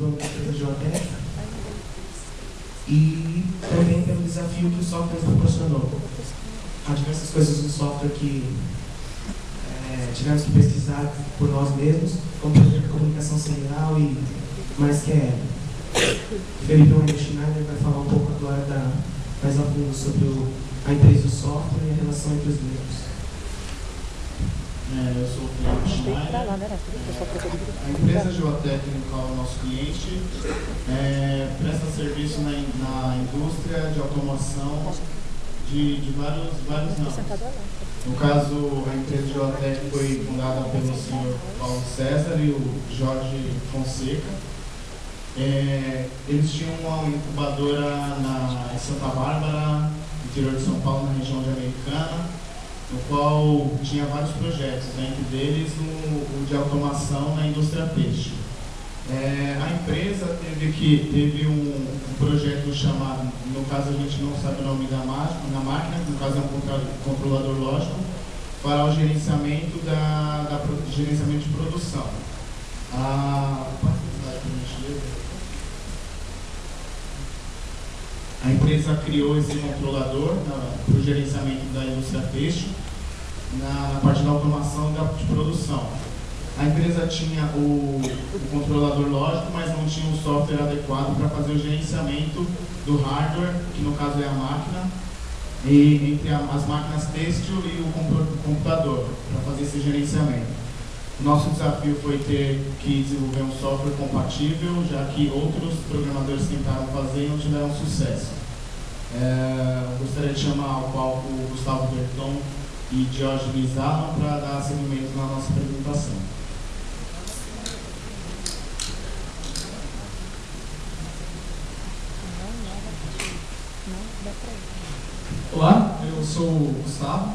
dono da empresa Geotec, e também pelo desafio que o software proporcionou. Há diversas coisas no software que tivemos que pesquisar por nós mesmos, como por exemplo comunicação serial e mais que é. Felipe Schneider vai falar um pouco agora mais a fundo sobre a empresa e o software e a relação entre os mesmos. Eu sou o Felipe Schneider. A empresa Geotec, no qual é o nosso cliente, presta serviço na indústria de automação de vários ramos. No caso, a empresa Geotec foi fundada pelo senhor Paulo César e o Jorge Fonseca. Eles tinham uma incubadora em Santa Bárbara, no interior de São Paulo, na região de Americana, no qual tinha vários projetos, entre deles o de automação na indústria têxtil. A empresa teve um projeto chamado, no caso a gente não sabe o nome da máquina, no caso é um controlador lógico, para o gerenciamento gerenciamento de produção. A empresa criou esse controlador para o gerenciamento da indústria têxtil, na parte da automação de produção. A empresa tinha o controlador lógico, mas não tinha um software adequado para fazer o gerenciamento do hardware, que no caso é a máquina, e entre as máquinas têxtil e o computador, para fazer esse gerenciamento. Nosso desafio foi ter que desenvolver um software compatível, já que outros programadores tentaram fazer e não tiveram sucesso. Gostaria de chamar ao palco o Gustavo Berton e Diógenes Arman para dar seguimento na nossa apresentação. Olá, eu sou o Gustavo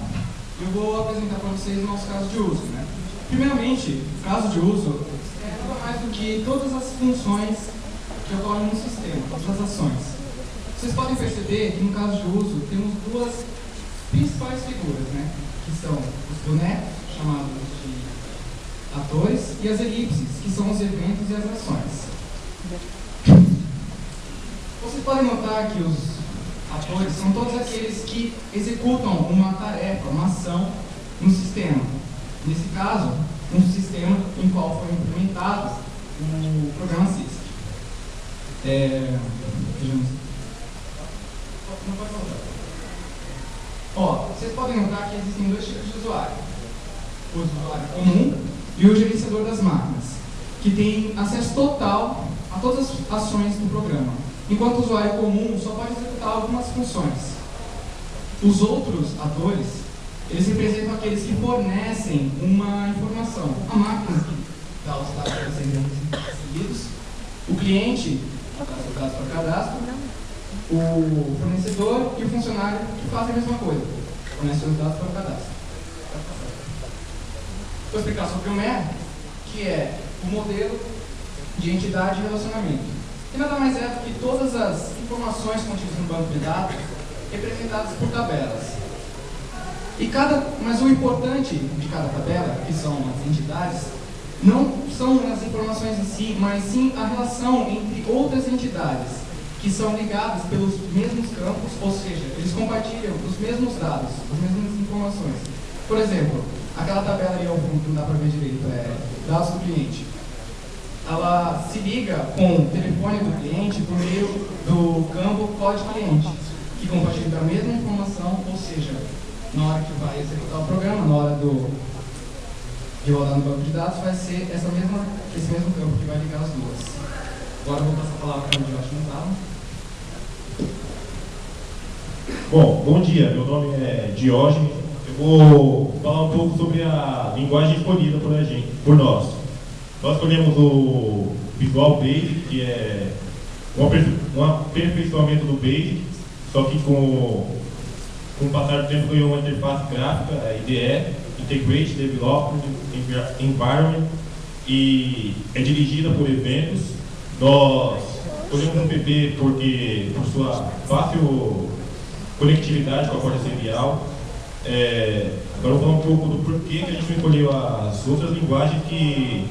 e eu vou apresentar para vocês o nosso caso de uso, né? Primeiramente, o caso de uso é nada mais do que todas as funções que ocorrem no sistema, todas as ações. Vocês podem perceber que no caso de uso temos duas principais figuras, né? Que são os bonecos, chamados de atores, e as elipses, que são os eventos e as ações. Vocês podem notar que os atores são todos aqueles que executam uma tarefa, uma ação no sistema. Nesse caso, um sistema em qual foi implementado o programa SISC. Vocês podem notar que existem dois tipos de usuário. O usuário comum e o gerenciador das máquinas, que tem acesso total a todas as ações do programa, enquanto o usuário comum só pode executar algumas funções. Os outros atores, eles representam aqueles que fornecem uma informação. A máquina que dá os dados para serem seguidos, o cliente, que dá os dados para cadastro, o fornecedor e o funcionário que fazem a mesma coisa, fornecem os dados para o cadastro. Vou explicar sobre o MER, que é o modelo de entidade e relacionamento, que nada mais é do que todas as informações contidas no banco de dados representadas por tabelas. Mas o importante de cada tabela, que são as entidades, não são as informações em si, mas sim a relação entre outras entidades, que são ligadas pelos mesmos campos, ou seja, eles compartilham os mesmos dados, as mesmas informações. Por exemplo, aquela tabela ali ao fundo, que não dá para ver direito, dados do cliente. Ela se liga com o telefone do cliente por meio do campo código cliente, que compartilha a mesma informação, ou seja, na hora que vai executar o programa, na hora de rodar no banco de dados, vai ser esse mesmo campo que vai ligar as duas. Agora eu vou passar a palavra para o Diógenes Arman. Bom dia, meu nome é Diógenes. Eu vou falar um pouco sobre a linguagem escolhida por nós. Nós escolhemos o Visual Basic, que é um aperfeiçoamento do Basic, só que com o passar do tempo ganhou uma interface gráfica, a IDE, Integrate Development Environment, e é dirigida por eventos. Nós escolhemos um PP porque, por sua fácil conectividade com a corda serial. Agora eu vou falar um pouco do porquê que a gente não escolheu as outras linguagens que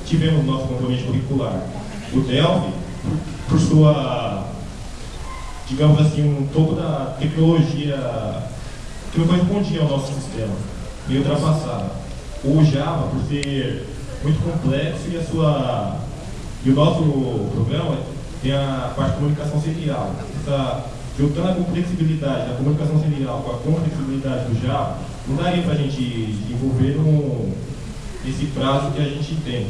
tivemos no nosso componente curricular. o Delphi, por sua, digamos assim, um pouco da tecnologia que não correspondia ao nosso sistema, meio ultrapassada. O Java, por ser muito complexo, e o nosso programa tem a parte de comunicação serial. Juntando a complexibilidade da comunicação serial com a complexibilidade do Java, não daria para a gente desenvolver esse prazo que a gente tem.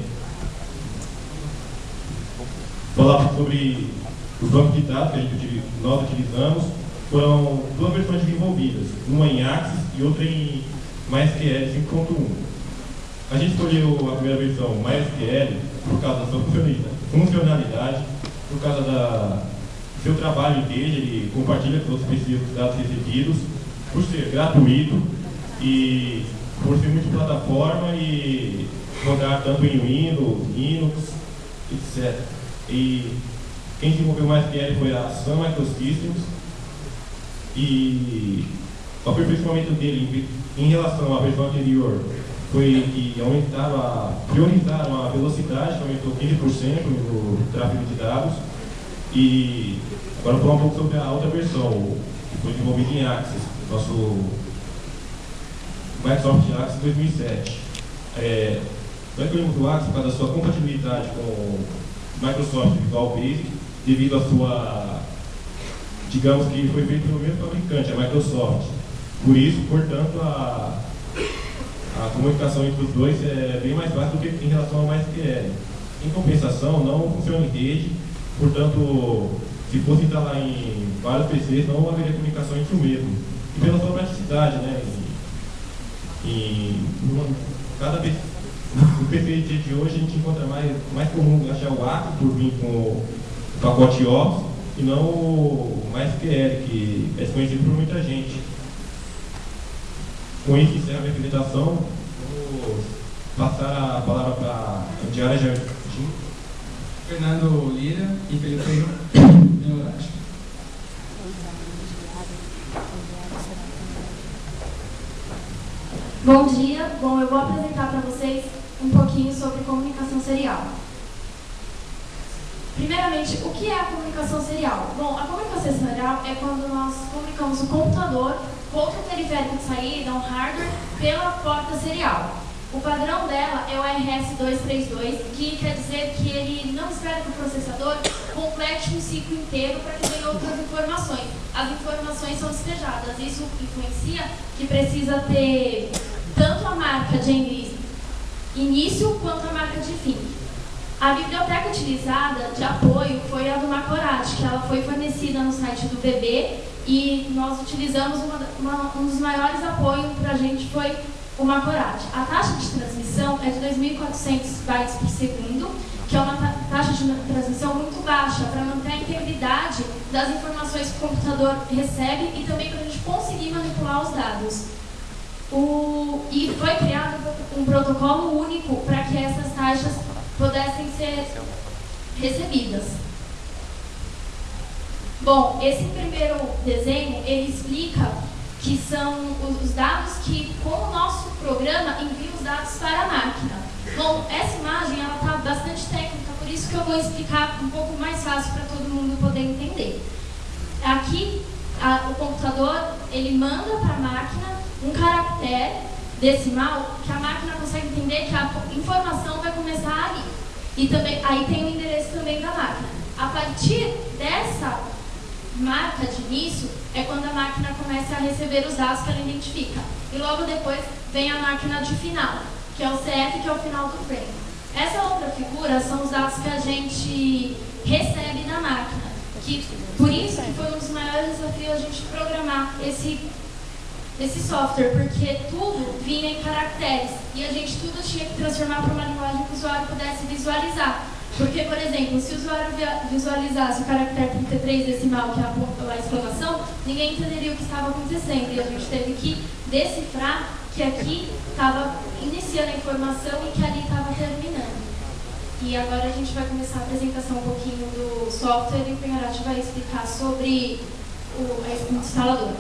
Falar sobre os bancos de dados que nós utilizamos, foram duas versões desenvolvidas, uma em Axis e outra em MySQL 5.1. A gente escolheu a primeira versão MySQL por causa da sua funcionalidade, por causa do seu trabalho inteiro, ele compartilha com os pesquisas dos dados recebidos, por ser gratuito e por ser multiplataforma e rodar tanto em Windows, Linux, etc. E quem desenvolveu o MySQL foi a Sun Microsystems, e o aperfeiçoamento dele em relação à versão anterior foi que priorizaram a velocidade, que aumentou 15% no tráfego de dados. E agora vou falar um pouco sobre a outra versão, que foi desenvolvida em Axis, nosso Microsoft Axis 2007. Nós escolhemos o Axis por causa da sua compatibilidade com o Microsoft Visual Basic, devido à sua, digamos que foi feito pelo mesmo fabricante, a Microsoft. Por isso, portanto, a comunicação entre os dois é bem mais fácil do que em relação ao MySQL. Em compensação, não funciona em rede, portanto, se fosse instalar em vários PCs, não haveria comunicação entre o mesmo. E pela sua praticidade, né? Cada PC, no PC de hoje, a gente encontra mais comum achar o Axis por vir com o pacote Office e não o MySQL, que é desconhecido por muita gente. Com isso, encerra a minha apresentação. Vou passar a palavra para a Diária Jardim. Fernando Lira e Felipe Neurati. Bom dia. Bom, eu vou apresentar para vocês um pouquinho sobre comunicação serial. Primeiramente, o que é a comunicação serial? Bom, a comunicação serial é quando nós comunicamos o computador com outro periférico de saída, um hardware, pela porta serial. O padrão dela é o RS-232, que quer dizer que ele não espera que o processador complete um ciclo inteiro para que tenha outras informações. As informações são despejadas. Isso influencia que precisa ter tanto a marca de início quanto a marca de fim. A biblioteca utilizada de apoio foi a do Macorati, que ela foi fornecida no site do BB, e nós utilizamos um dos maiores apoios para a gente foi o Macorati. A taxa de transmissão é de 2.400 bytes por segundo, que é uma taxa de transmissão muito baixa para manter a integridade das informações que o computador recebe e também para a gente conseguir manipular os dados. E foi criado um protocolo único para que essas taxas pudessem ser recebidas. Bom, esse primeiro desenho, ele explica que são os dados que, com o nosso programa, envia os dados para a máquina. Bom, essa imagem está bastante técnica, por isso que eu vou explicar um pouco mais fácil para todo mundo poder entender. Aqui, o computador, ele manda para a máquina um caractere decimal que a máquina consegue entender que a informação vai começar ali. E também, aí tem o endereço também da máquina. A partir dessa marca de início é quando a máquina começa a receber os dados que ela identifica. E logo depois vem a máquina de final, que é o CF, que é o final do frame. Essa outra figura são os dados que a gente recebe da máquina. Por isso que foi um dos maiores desafios a gente programar esse software, porque tudo vinha em caracteres e a gente tudo tinha que transformar para uma linguagem que o usuário pudesse visualizar. Porque, por exemplo, se o usuário visualizasse o caractere 33 decimal, que é a exclamação, ninguém entenderia o que estava acontecendo. E a gente teve que decifrar que aqui estava iniciando a informação e que ali estava terminando. E agora a gente vai começar a apresentação um pouquinho do software e o Penharati vai explicar sobre o instalador.